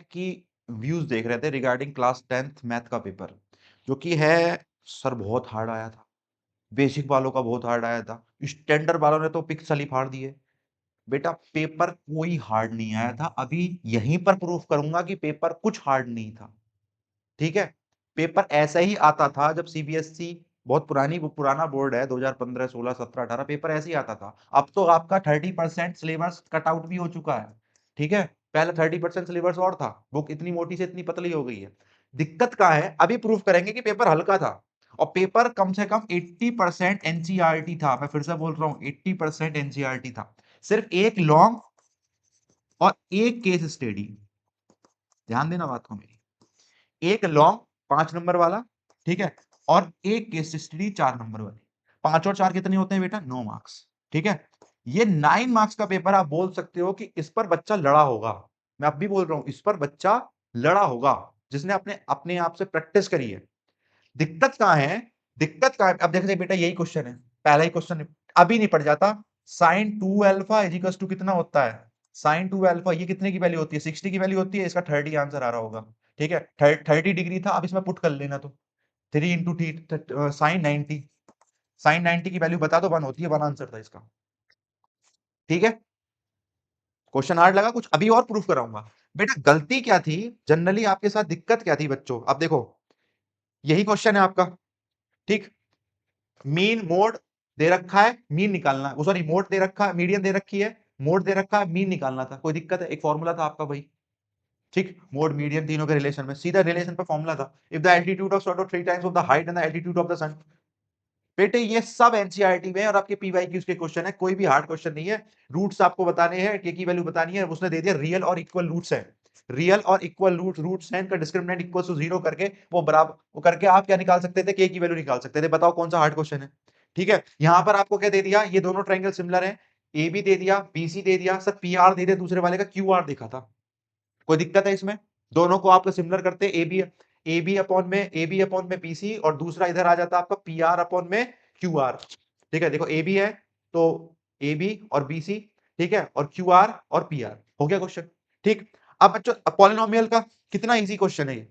की व्यूज देख रहे थे रिगार्डिंग क्लास 10th मैथ का पेपर, जो कि है सर बहुत हार्ड आया था। बेसिक वालों का बहुत हार्ड आया था, स्टैंडर्ड वालों ने तो पिक्सल ही फाड़ दिए। बेटा पेपर कोई हार्ड नहीं आया था, अभी यहीं पर प्रूफ करूंगा कि पेपर कुछ हार्ड नहीं था। ठीक है, पेपर ऐसा ही आता था जब सीबीएसई, बहुत पुराना बोर्ड है, 2015 16 17 18 पेपर ऐसे ही आता था। अब तो आपका 30% सिलेबस कट आउट भी हो चुका है। ठीक है, पहले 30% सिलेबस और था, बुक इतनी मोटी से इतनी पतली हो गई है। दिक्कत कहाँ है, अभी प्रूफ करेंगे कि पेपर हल्का था। और पेपर कम से कम 80% एनसीईआरटी था, मैं फिर से बोल रहा हूँ 80% एनसीईआरटी था। सिर्फ एक लॉन्ग और एक केस स्टडी, ध्यान देना बात को मेरी। एक लॉन्ग 5 नंबर वाला, ठीक है, और एक केस स्टडी 4 नंबर वाली। 5 और 4 कितने होते हैं बेटा, 9 मार्क्स। ठीक है, ये 9 मार्क्स का पेपर, आप बोल सकते हो कि इस पर बच्चा लड़ा होगा। मैं अब भी बोल रहा हूं, इस पर बच्चा लड़ा होगा, जिसने अपने अपने आप से प्रैक्टिस करी है। दिक्कत कहां है, दिक्कत कहां है, अब देखते बेटा यही क्वेश्चन है, पहला ही क्वेश्चन अभी नहीं पड़ जाता। साइन 2 अल्फा इजिकल्स टू कितना होता है, साइन 2 अल्फा ये कितने की वैल्यू होती है, 60 की वैल्यू होती है, इसका 30 आंसर आ रहा होगा। ठीक है, 30 डिग्री था, अब इसमें पुट कर लेना, तो 3 इंटू टी, साइन 90, साइन 90 की वैल्यू बता दो, 1 होती है, 1 आंसर था इसका। ठीक है, क्वेश्चन हार्ड लगा कुछ, अभी और प्रूफ कराऊंगा। बेटा गलती क्या थी, जनरली आपके साथ दिक्कत क्या थी बच्चों, अब देखो यही क्वेश्चन है आपका। ठीक, मीन मोड दे रखा है, मीन निकालना है, सॉरी मोड दे रखा है, मीडियन दे रखी है, मोड दे रखा है, मीन निकालना था। कोई दिक्कत है, एक फॉर्मूला था आपका भाई। ठीक, मोड मीडियन तीनों के रिलेशन में, सीधा रिलेशन पे फॉर्मूला था, if the altitude of sort 3 times of the height and the altitude of the sun. बेटे ये सब एनसीईआरटी में और आपके पीवाईक्यूज के क्वेश्चन है, कोई भी हार्ड क्वेश्चन नहीं है। रूट्स आपको बताने हैं, के की वैल्यू बतानी है, उसने दे दिया रियल और इक्वल रूट्स है, रियल और इक्वल रूट्स हैं, इनका डिस्क्रिमिनेंट इक्वल टू 0 करके वो बराबर वो करके आप क्या निकाल सकते थे, के की वैल्यू निकाल सकते थे। बताओ कौन सा हार्ड क्वेश्चन है। ठीक है, यहां पर आपको क्या दे दिया, ये दोनों ट्रायंगल सिमिलर है, ए बी दे दिया, बी सी दे दिया, सर पी आर दे दिया, दूसरे वाले का क्यू आर देखा था। कोई दिक्कत है इसमें, दोनों को आपको सिमिलर करते, ए बी अपॉन में पी सी, और दूसरा इधर आ जाता आपका पी आर अपॉन में क्यू आर। ठीक है, देखो ए बी है तो ए बी और बी सी, ठीक है, और क्यू आर और पी आर, हो गया क्वेश्चन। ठीक, अब बच्चों पॉलिनोमियल का कितना इजी क्वेश्चन है ये।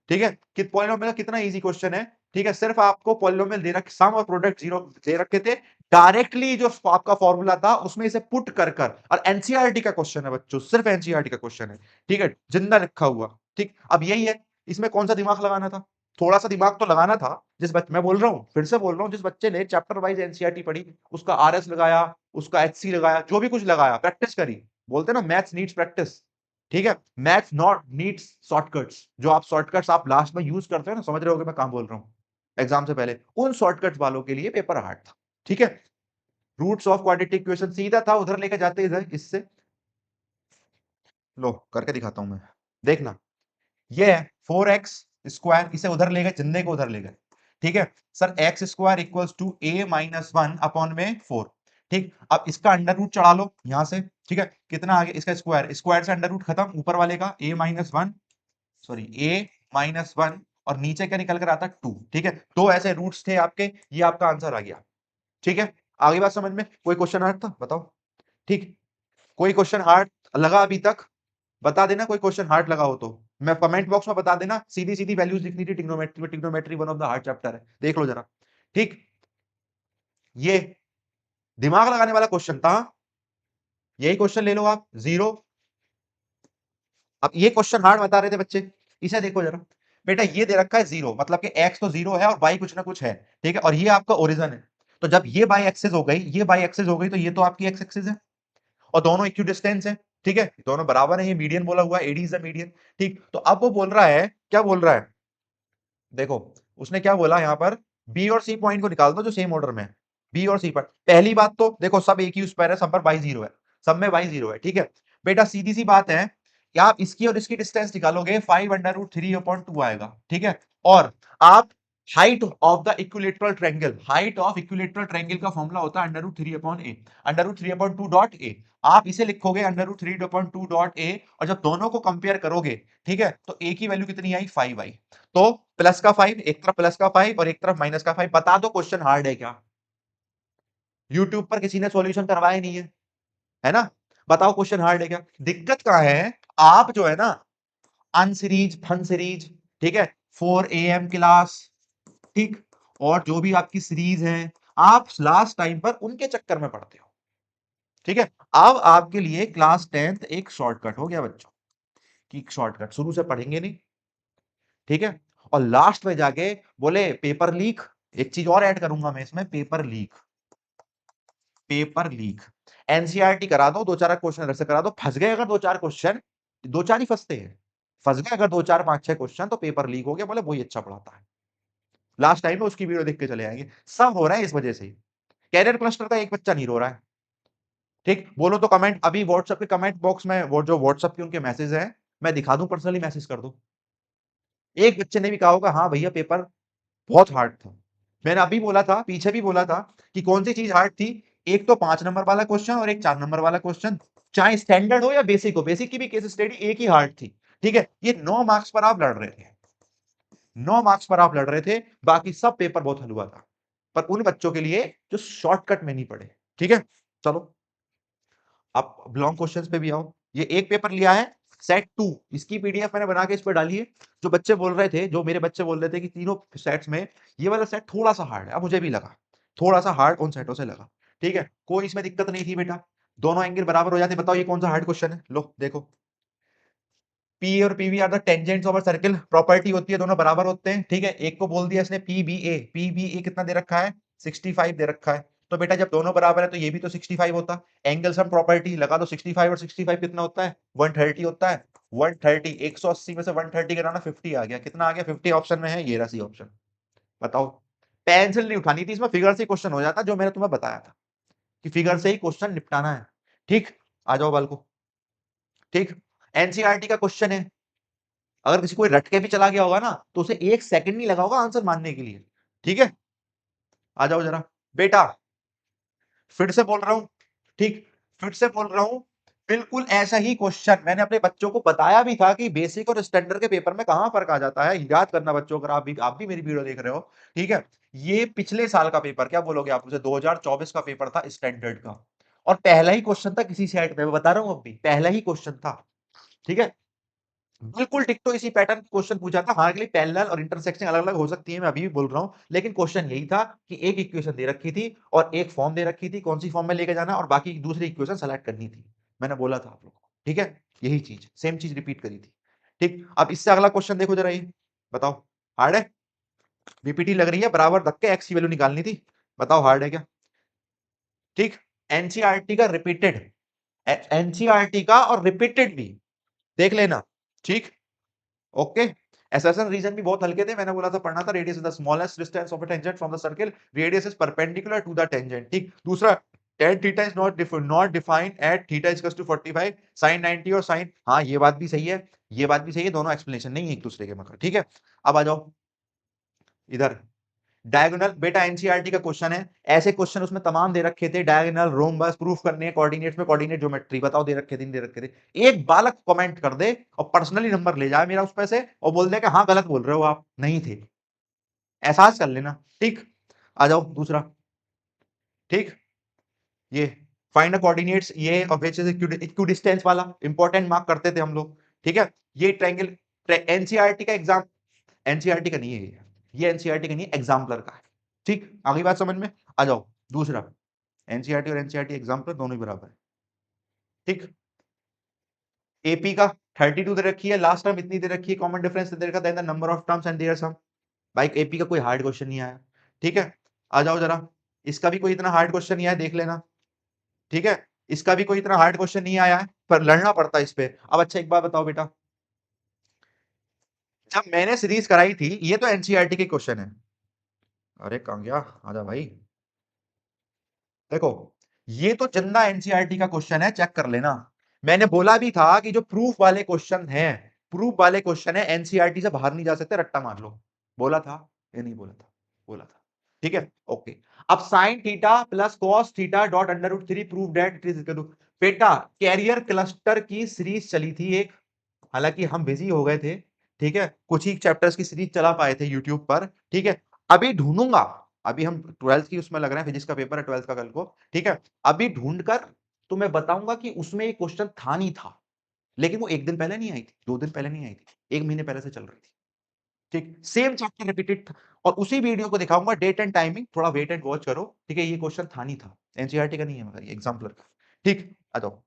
ठीक है, कि पॉलिनोमियल का कितना इजी क्वेश्चन है। ठीक है, सिर्फ आपको पॉलिनोमियल दे रखे, सम और प्रोडक्ट जीरो दे रखे थे, डायरेक्टली जो आपका फॉर्मूला था उसमें इसे पुट कर कर, और एनसीईआरटी का क्वेश्चन है बच्चों, सिर्फ एनसीईआरटी का क्वेश्चन है। ठीक है, जिंदा लिखा हुआ। ठीक, अब यही है, इसमें कौन सा दिमाग लगाना था, थोड़ा सा दिमाग तो लगाना था। मैं बोल रहा हूं, फिर से बोल रहा हूं, जिस बच्चे ने चैप्टर वाइज एनसीईआरटी पढ़ी, उसका आरएस लगाया, उसका एचसी लगाया, जो भी कुछ लगाया, प्रैक्टिस करी। बोलते ना मैथ्स नीड्स प्रैक्टिस। ठीक है, मैथ्स नॉट नीड्स शॉर्टकट्स, जो आप शॉर्टकट्स आप लास्ट में यूज करते हो ना, समझ रहे होगे मैं कहां बोल रहा हूं, एग्जाम से पहले उन शॉर्टकट्स वालों के लिए पेपर हार्ड था। ठीक है, रूट्स ऑफ क्वाड्रेटिक इक्वेशन सीधा था, उधर लेके जाते इधर, इससे लो करके दिखाता हूं मैं, देखना। ये है 4x स्क्वायर, इसे उधर ले गए, जिंदे को उधर ले गए। ठीक है, sir x square equals to a minus 1 upon में 4। ठीक, अब इसका अंडर रूट चढ़ा लो यहां से। ठीक है, कितना आ गया, इसका स्क्वायर, स्क्वायर से अंडर रूट खत्म, ऊपर वाले का ए माइनस वन, सॉरी ए माइनस 1, और नीचे क्या निकल कर आता 2। ठीक है, दो ऐसे रूट्स थे आपके, ये आपका आंसर आ गया। ठीक है, आगे बात समझ में, कोई क्वेश्चन हार्ड था बताओ। ठीक, कोई क्वेश्चन हार्ड लगा अभी तक, बता देना कोई क्वेश्चन हार्ड लगा हो तो, मैं कमेंट बॉक्स में बता देना, सीधी सीधी वैल्यूज लिखनी थी, ट्रिग्नोमेट्री में, trigonometry one of the hard chapter है, देख लो जरा। ठीक, ये दिमाग लगाने वाला क्वेश्चन था, यही क्वेश्चन ले लो आप, जीरो। अब ये क्वेश्चन हार्ड बता रहे थे बच्चे, इसे देखो जरा। बेटा ये दे रखा है जीरो, मतलब कि एक्स तो जीरो है और वाई कुछ ना कुछ है। ठीक है, और ये आपका ओरिजन है, तो जब ये बाई एक्सेस हो गई, ये बाई एक्सेस हो गई, तो ये तो आपकी एक्स एक्सेस है, और दोनों इक्वी डिस्टेंस है। ठीक है, दोनों बराबर है, ये मीडियन बोला हुआ है, एडी इज द मीडियन। ठीक, तो अब वो बोल रहा है, क्या बोल रहा है, देखो उसने क्या बोला यहां पर, बी और सी पॉइंट को निकाल दो जो सेम ऑर्डर में है, बी और सी पर। पहली बात तो देखो सब एक ही उस पर है, सब पर बाई जीरो है, सब में बाई जीरो है। ठीक है बेटा, सीधी सी बात है कि आप इसकी और इसकी डिस्टेंस निकालोगे, 5√3/2 आएगा। ठीक है, और आप height of the equilateral triangle, height of equilateral triangle का फॉर्मूला होता है √3/a, √3/2 आप इसे लिखोगे √3/2 और जब दोनों को कंपेयर करोगे, ठीक है, तो a की वैल्यू कितनी आई, 5 आई। तो प्लस का 5, एक तरफ प्लस का 5 और एक तरफ माइनस का 5। बता दो क्वेश्चन हार्ड है क्या, यूट्यूब पर किसी ने सॉल्यूशन करवाया नहीं है ना, बताओ क्वेश्चन हार्ड है क्या। दिक्कत कहां है, आप जो है ना, अनसीरीज, फन सीरीज, ठीक है, 4 AM क्लास, ठीक, और जो भी आपकी सीरीज है, आप लास्ट टाइम पर उनके चक्कर में पढ़ते हो, ठीक है। अब आपके लिए क्लास 10th एक शॉर्टकट हो गया बच्चों, कि शॉर्टकट शुरू से पढ़ेंगे नहीं, ठीक है, और लास्ट में जाके बोले पेपर लीक। एक चीज और ऐड करूंगा मैं इसमें, paper leak, paper leak. NCERT करा दो, दो चार क्वेश्चन अलग से करा दो, फंस गए अगर दो चार क्वेश्चन, दो चार ही फंसते हैं, फंस गए अगर दो चार पांच छह क्वेश्चन तो पेपर लीक हो गया, बोले वही अच्छा पढ़ाता है। लास्ट टाइम में उसकी वीडियो देख के चले आएंगे। सब हो रहा है इस वजह से ही। कैरियर क्लस्टर का एक बच्चा नहीं रो रहा है, ठीक, बोलो तो कमेंट, अभी व्हाट्सएप के कमेंट बॉक्स में वो जो व्हाट्सएप के उनके मैसेज है, मैं दिखा दूं, पर्सनली मैसेज कर दूं। एक बच्चे ने भी कहा होगा हाँ भैया पेपर बहुत हार्ड था। मैंने अभी बोला था, पीछे भी बोला था कि कौन सी चीज हार्ड थी, एक तो 5 नंबर वाला क्वेश्चन और एक 4 नंबर वाला क्वेश्चन, चाहे स्टैंडर्ड हो या बेसिक हो, बेसिक की भी केस स्टडी एक ही हार्ड थी, ठीक है। ये 9 मार्क्स पर आप लड़ रहे थे, 9 मार्क्स पर आप लड़ रहे थे, बाकी सब पेपर बहुत हलवा था, पर उन बच्चों के लिए जो शॉर्टकट में नहीं पढ़े, ठीक है। चलो आप लॉन्ग क्वेश्चंस पे भी आओ। ये एक पेपर लिया है सेट 2, इसकी पीडीएफ मैंने बना के इस पर डाली है। जो बच्चे बोल रहे थे, जो मेरे बच्चे बोल रहे थे कि तीनों सेट्स में ये वाला सेट थोड़ा सा हार्ड है, अब मुझे भी लगा थोड़ा सा हार्ड उन सेटों से लगा, ठीक है, कोई इसमें दिक्कत नहीं थी बेटा, दोनों एंगल बराबर हो जाते। बताओ ये कौन सा हार्ड क्वेश्चन है, लो देखो, पी और PV are the tangents of a circle, property होती है दोनों बराबर होते हैं, ठीक है। एक को बोल दिया इसने पीबीए, पीबीए कितना दे रखा है, 65 दे रखा है, तो बेटा जब दोनों बराबर है तो ये भी तो 65 होता। एंगल सम प्रॉपर्टी लगा दो, 65 और 65 कितना होता है, 130 होता है, 130, 180 में से 130 गिराना 50 आ गया, कितना आ गया 50, ऑप्शन में है ये रहा सी ऑप्शन। बताओ, पेंसिल नहीं उठानी थी इसमें, फिगर से क्वेश्चन हो जाता, जो मैंने तुम्हें बताया था कि फिगर से ही क्वेश्चन निपटाना है, ठीक। आ जाओ बाल को, ठीक, एनसीईआरटी का क्वेश्चन है, अगर किसी को रट के भी चला गया होगा ना तो उसे 1 सेकंड नहीं लगा होगा आंसर मानने के लिए, ठीक है। आ जाओ जरा बेटा, फिर से बोल रहा हूं, ठीक, फिर से बोल रहा हूं, बिल्कुल ऐसा ही क्वेश्चन मैंने अपने बच्चों को बताया भी था कि बेसिक और स्टैंडर्ड के पेपर में कहां फर्क आ जाता है, याद करना बच्चों, अगर आप भी मेरी वीडियो देख रहे हो, ठीक है। ये पिछले साल का पेपर, क्या बोलोगे आप मुझे, 2024 का पेपर था स्टैंडर्ड का, और पहला ही क्वेश्चन था किसी सेट में, मैं बता रहा हूं, अब भी पहला ही क्वेश्चन था, ठीक है। बिल्कुल टिक इसी पैटर्न क्वेश्चन पूछा था, हाँ, के लिए पैरेलल और इंटरसेक्शन अलग-अलग हो सकती है, मैं अभी भी बोल रहा हूँ, लेकिन क्वेश्चन यही था कि एक इक्वेशन दे रखी थी और एक फॉर्म दे रखी थी, कौन सी फॉर्म में लेके जाना है और बाकी दूसरी इक्वेशन सेलेक्ट करनी थी। मैंने बोला था आप लोगों को, ठीक है, यही चीज, सेम चीज रिपीट करी थी, ठीक। अब इससे अगला क्वेश्चन देखो जरा, ये बताओ हार्ड है, बीपीटी लग रही है, बराबर रख के एक्स की वैल्यू निकालनी थी, बताओ हार्ड है क्या, ठीक। एनसीईआरटी का रिपीटेड, एनसीईआरटी का और रिपीटेड भी देख लेना, ठीक, ओके। एसएसएन रीजन भी बहुत हल्के थे, मैंने बोला था पढ़ना था, radius is the smallest distance of a tangent from the circle, radius is perpendicular to the tangent, ठीक। दूसरा, tan theta is not defined at theta is to 45, sin 90 और sin, हाँ ये बात भी सही है, ये बात भी सही है, दोनों एक्सप्लेनेशन नहीं है एक दूसरे के, मगर ठीक है। अब आ जाओ इधर, डायगोनल, बेटा एनसीईआरटी का क्वेश्चन है, ऐसे क्वेश्चन उसमें तमाम दे रखे थे, डायगोनल, रोम्बस प्रूफ करने हैं, कोऑर्डिनेट्स में कोऑर्डिनेट ज्योमेट्री, बताओ दे रखे थे, दे रखे थे। एक बालक कमेंट कर दे और पर्सनली नंबर ले जाए मेरा उस पे से और बोल दे कि हाँ गलत बोल रहे हो आप, नहीं थे, एहसास कर लेना, ठीक। आ जाओ दूसरा, ठीक, ये फाइंड द कोऑर्डिनेट्स, ये और व्हिच इज इक्विडिस्टेंस वाला इंपॉर्टेंट मार्क करते थे हम लोग, ठीक है। ये ट्रायंगल, एनसीईआरटी का एग्जाम, एनसीईआरटी का नहीं है ये एनसीईआरटी का नहीं है, एग्जाम्पलर का है, ठीक। आगे बात समझ में। आ जाओ दूसरा, एनसीईआरटी और एनसीईआरटी एग्जाम्पलर दोनों ही बराबर है, ठीक। एपी का 32 दे रखी है, लास्ट टर्म इतनी दे रखी है, कॉमन डिफरेंस दे रखा है, number of terms and their sum. भाई एपी का कोई हार्ड क्वेश्चन नहीं आया, ठीक है। आ जाओ जरा, इसका भी कोई इतना हार्ड क्वेश्चन नहीं आया, देख लेना, ठीक है। इसका भी कोई इतना हार्ड क्वेश्चन नहीं आया है, पर लड़ना पड़ता है इस पे। अब अच्छा एक बात बताओ बेटा, जब मैंने सीरीज कराई थी, ये तो एनसीईआरटी के क्वेश्चन है, अरे कहां गया, आजा भाई, देखो ये तो चंदा एनसीईआरटी का क्वेश्चन है, चेक कर लेना। मैंने बोला भी था कि जो प्रूफ वाले क्वेश्चन हैं, प्रूफ वाले क्वेश्चन है, एनसीईआरटी से बाहर नहीं जा सकते, रट्टा मार लो, बोला था या नहीं बोला था, बोला था, ठीक है, ओके। अब sine theta plus cos theta dot under root 3 prove that it is equal to, बेटा कैरियर क्लस्टर की सीरीज चली थी एक, हालांकि हम बिजी हो गए थे, ठीक है, कुछ ही चैप्टर्स की सीरीज चला पाए थे यूट्यूब पर, ठीक है। अभी ढूंढूंगा, अभी हम 12th की उसमें लग रहे हैं, फिजिक्स का पेपर है 12th का कल को, ठीक है। अभी ढूंढकर तुम्हें बताऊंगा कि उसमें एक क्वेश्चन था नहीं था, लेकिन वो 1 दिन पहले नहीं आई थी, 2 दिन पहले नहीं आई थी, 1 महीने पहले से चल रही थी। ठीक, सेम चैप्टर रिपीटेड था और उसी वीडियो को दिखाऊंगा, डेट एंड टाइमिंग, थोड़ा वेट एंड वॉच करो। ठीक है, ये क्वेश्चन था नहीं था, एनसीईआरटी का नहीं है मगर ये एग्जाम्पलर का। ठीक, आ जाओ।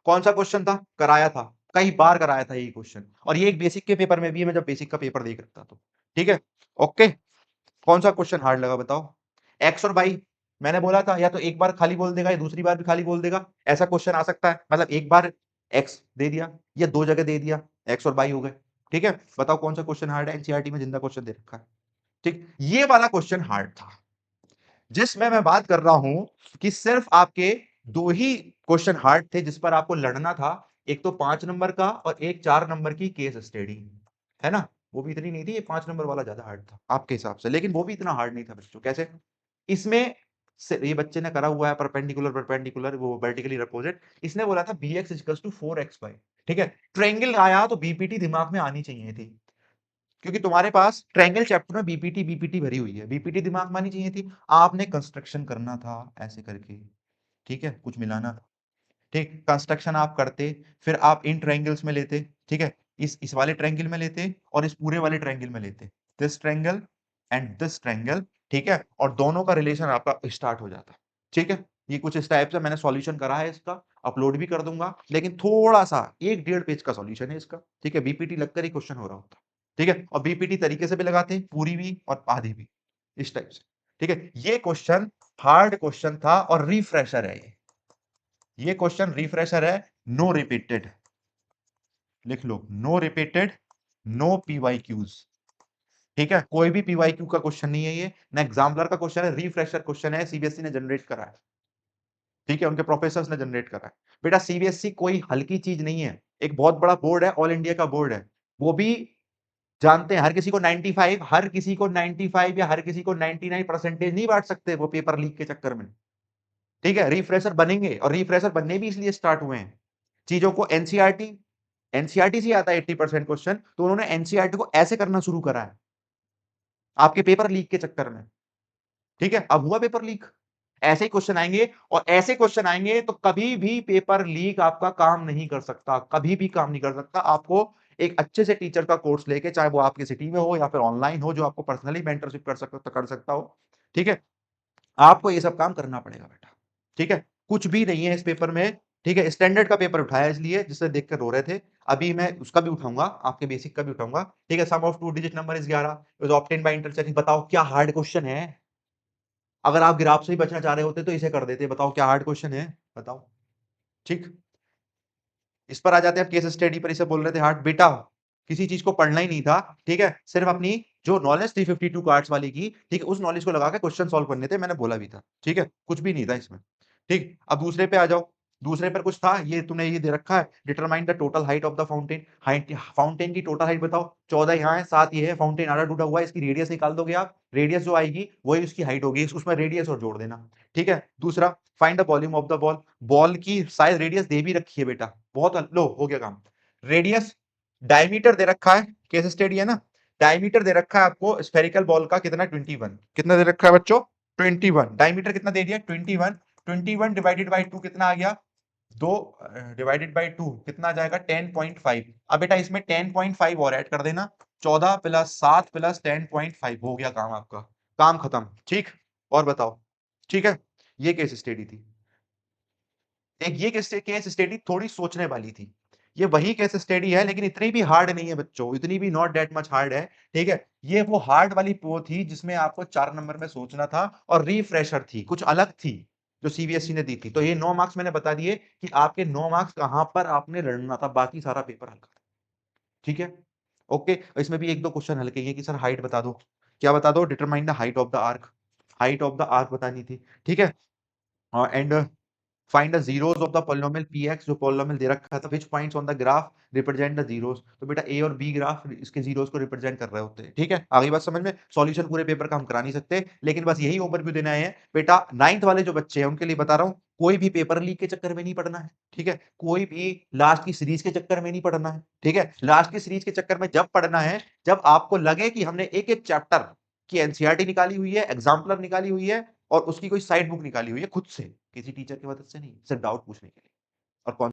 कौन सा क्वेश्चन था? कराया था, कई बार कराया था ये क्वेश्चन, और ये एक बेसिक के पेपर में भी है, मैं जब बेसिक का पेपर देख रहा था तो। ठीक है, ओके। कौन सा क्वेश्चन हार्ड लगा बताओ? एक्स और वाई, मैंने बोला था या तो एक बार खाली बोल देगा या दूसरी बार भी खाली बोल देगा, ऐसा क्वेश्चन आ सकता है। मतलब एक बार एक्स दे दिया या 2 जगह दे दिया, एक्स और वाई हो गए। ठीक है, बताओ कौन सा क्वेश्चन हार्ड है? एनसीईआरटी में जिंदा क्वेश्चन दे रखा है। ठीक, ये वाला क्वेश्चन हार्ड था, जिसमें मैं बात कर रहा हूं कि सिर्फ आपके 2 ही क्वेश्चन हार्ड थे जिस पर आपको लड़ना था, एक तो 5 नंबर का और एक 4 नंबर की केस स्टडी, है ना? वो भी इतनी नहीं थी, ये 5 नंबर वाला ज्यादा हार्ड था आपके हिसाब से, लेकिन वो भी इतना हार्ड नहीं था बच्चों। कैसे? इसमें ये बच्चे ने करा हुआ है परपेंडिकुलर परपेंडिकुलर, वो वर्टिकली अपोजिट। इसने बोला था bx इक्वल्स टू 4xy। ठीक है, ट्रायंगल आया तो बीपीटी दिमाग में आनी चाहिए थी, क्योंकि तुम्हारे पास ट्रायंगल चैप्टर में बीपीटी बीपीटी भरी हुई है, बीपीटी दिमाग में आनी चाहिए थी। आपने कंस्ट्रक्शन करना था ऐसे करके, ठीक है, कुछ मिलाना था। ठीक, कंस्ट्रक्शन आप करते, फिर आप इन ट्रायंगल्स में लेते। ठीक है, इस वाले ट्रायंगल में लेते और इस पूरे वाले ट्रायंगल में लेते, this triangle and this triangle. ठीक है, और दोनों का रिलेशन आपका स्टार्ट हो जाता। ठीक है, ये कुछ इस टाइप से मैंने सॉल्यूशन करा है, इसका अपलोड भी कर दूंगा, लेकिन थोड़ा सा 1-1.5 पेज का सॉल्यूशन है इसका। ठीक है, बीपीटी लगकर ही क्वेश्चन हो रहा होता। ठीक है, और बीपीटी तरीके से भी लगाते, पूरी भी और आधी भी, इस टाइप से। ठीक है, ये क्वेश्चन हार्ड क्वेश्चन था और रिफ्रेशर है ये क्वेश्चन रिफ्रेशर है। नो रिपीटेड, लिख लो, नो रिपीटेड, नो पीवाईक्यूज। ठीक है, कोई भी पीवाईक्यू का क्वेश्चन नहीं है ये, ना एग्जाम्पलर का क्वेश्चन है, रिफ्रेशर क्वेश्चन है, सीबीएसई ने जनरेट करा है। ठीक है, उनके प्रोफेसर्स ने जनरेट करा है। बेटा सीबीएसई कोई हल्की चीज नहीं है, एक बहुत बड़ा बोर्ड है, ऑल इंडिया का बोर्ड है। वो भी जानते हैं हर किसी को 95, हर किसी को 95 या हर किसी को 99 परसेंटेज नहीं बांट सकते वो पेपर लीक के चक्कर में। ठीक है, रिफ्रेशर बनेंगे, और रिफ्रेशर बनने भी इसलिए स्टार्ट हुए हैं। चीजों को एनसीईआरटी से आता है 80% क्वेश्चन, तो उन्होंने एनसीईआरटी को ऐसे करना शुरू करा है आपके पेपर लीक के चक्कर में। ठीक है, अब हुआ पेपर लीक, ऐसे ही क्वेश्चन आएंगे, और ऐसे क्वेश्चन आएंगे तो कभी भी पेपर लीक आपका काम नहीं कर सकता, कभी भी काम नहीं कर सकता। आपको एक अच्छे से टीचर का कोर्स लेके, चाहे वो आपके सिटी में हो या फिर ऑनलाइन हो, जो आपको पर्सनली मेंटरशिप कर सकता हो। ठीक है, आपको ये सब काम करना पड़ेगा बेटा। ठीक है, कुछ भी नहीं है इस पेपर में। ठीक है, स्टैंडर्ड का पेपर उठाया इसलिए, जिससे देखकर रो रहे थे। अभी मैं उसका भी उठाऊंगा, आपके बेसिक का भी उठाऊंगा। ठीक है, sum of 2 digit number is 11, is obtained by intersecting. बताओ क्या हार्ड क्वेश्चन है? अगर आप ग्राफ से ही बचना चाह रहे होते तो इसे कर देते। बताओ क्या हार्ड क्वेश्चन है, बताओ। ठीक, इस पर आ जाते हैं केस स्टडी पर। इसे बोल रहे थे हार्ड, बेटा किसी चीज को पढ़ना ही नहीं था। ठीक है, सिर्फ अपनी जो नॉलेज थी 52 कार्ड्स वाली की, ठीक है, उस नॉलेज को लगा के क्वेश्चन सॉल्व करने थे, मैंने बोला भी था। ठीक है, कुछ भी नहीं था इसमें। ठीक, अब दूसरे पे आ जाओ। दूसरे पर कुछ था, ये तूने ये दे रखा है, determine the total height of the fountain. Height, fountain की टोटल हाइट बताओ। 14 यहाँ है, 7 ये है, फाउंटेन आधा टूटा हुआ है, इसकी रेडियस निकाल दोगे आप, रेडियस जो आएगी वही उसकी हाइट होगी, उसमें रेडियस और जोड़ देना। ठीक है, दूसरा, find the volume of the ball. Ball की साइज रेडियस दे भी रखी है बेटा, बहुत लो हो गया काम। रेडियस, डायमीटर दे रखा है, केस स्टडी है ना, डायमीटर दे रखा है आपको स्फेरिकल बॉल का कितना, 21। कितना दे रखा है बच्चों? 21। डायमीटर कितना दे दिया? 21। 21 डिवाइडेड बाई 2 कितना आ गया? 2 डिवाइडेड बाई 2 कितना आ जाएगा? 10.5। अब बेटा इसमें 10.5 और ऐड कर देना, 14 प्लस 7 प्लस 10.5, हो गया काम आपका, काम खत्म। ठीक, और बताओ। ठीक है, ये केस स्टडी थी। एक ये केस स्टडी थोड़ी सोचने वाली थी। ये वही केस स्टडी है, लेकिन इतनी भी हार्ड नहीं है बच्चों, इतनी भी नॉट दैट मच हार्ड है। ठीक है, ये वो हार्ड वाली पो थी जिसमें आपको 4 नंबर में सोचना था, और रिफ्रेशर थी, कुछ अलग थी, जो सीबीएसई ने दी थी। तो ये 9 मार्क्स मैंने बता दिए कि आपके 9 मार्क्स कहां पर आपने लड़ना था, बाकी सारा पेपर हल्का था। ठीक है, ओके। इसमें भी 1-2 क्वेश्चन हल्के हैं कि सर हाइट बता दो। क्या बता दो? Determine the height of the arc, height of the arc बतानी थी। ठीक है, and find the zeros of the polynomial px, जो पॉलिनोमियल दे रखा था, which points on the graph represent the zeros. तो बेटा ए और बी ग्राफ इसके जीरोस को रिप्रेजेंट कर रहे होते हैं। ठीक है, आगे बात समझ में? सॉल्यूशन पूरे पेपर का हम करा नहीं सकते, लेकिन बस यही ओवरव्यू देना है बेटा। 9th वाले जो बच्चे हैं उनके लिए बता रहा हूं, कोई भी पेपर लीक के चक्कर में नहीं पड़ना है। ठीक है, कोई भी लास्ट की सीरीज के चक्कर में नहीं पड़ना है। ठीक है, लास्ट की सीरीज के चक्कर में जब पढ़ना है, जब आपको लगे कि हमने एक एक चैप्टर की एनसीईआरटी निकाली हुई है, एग्जाम्पलर निकाली हुई है, और उसकी कोई साइड बुक निकाली हुई है खुद से, किसी टीचर की मदद से नहीं, सिर्फ डाउट पूछने के लिए। और कौन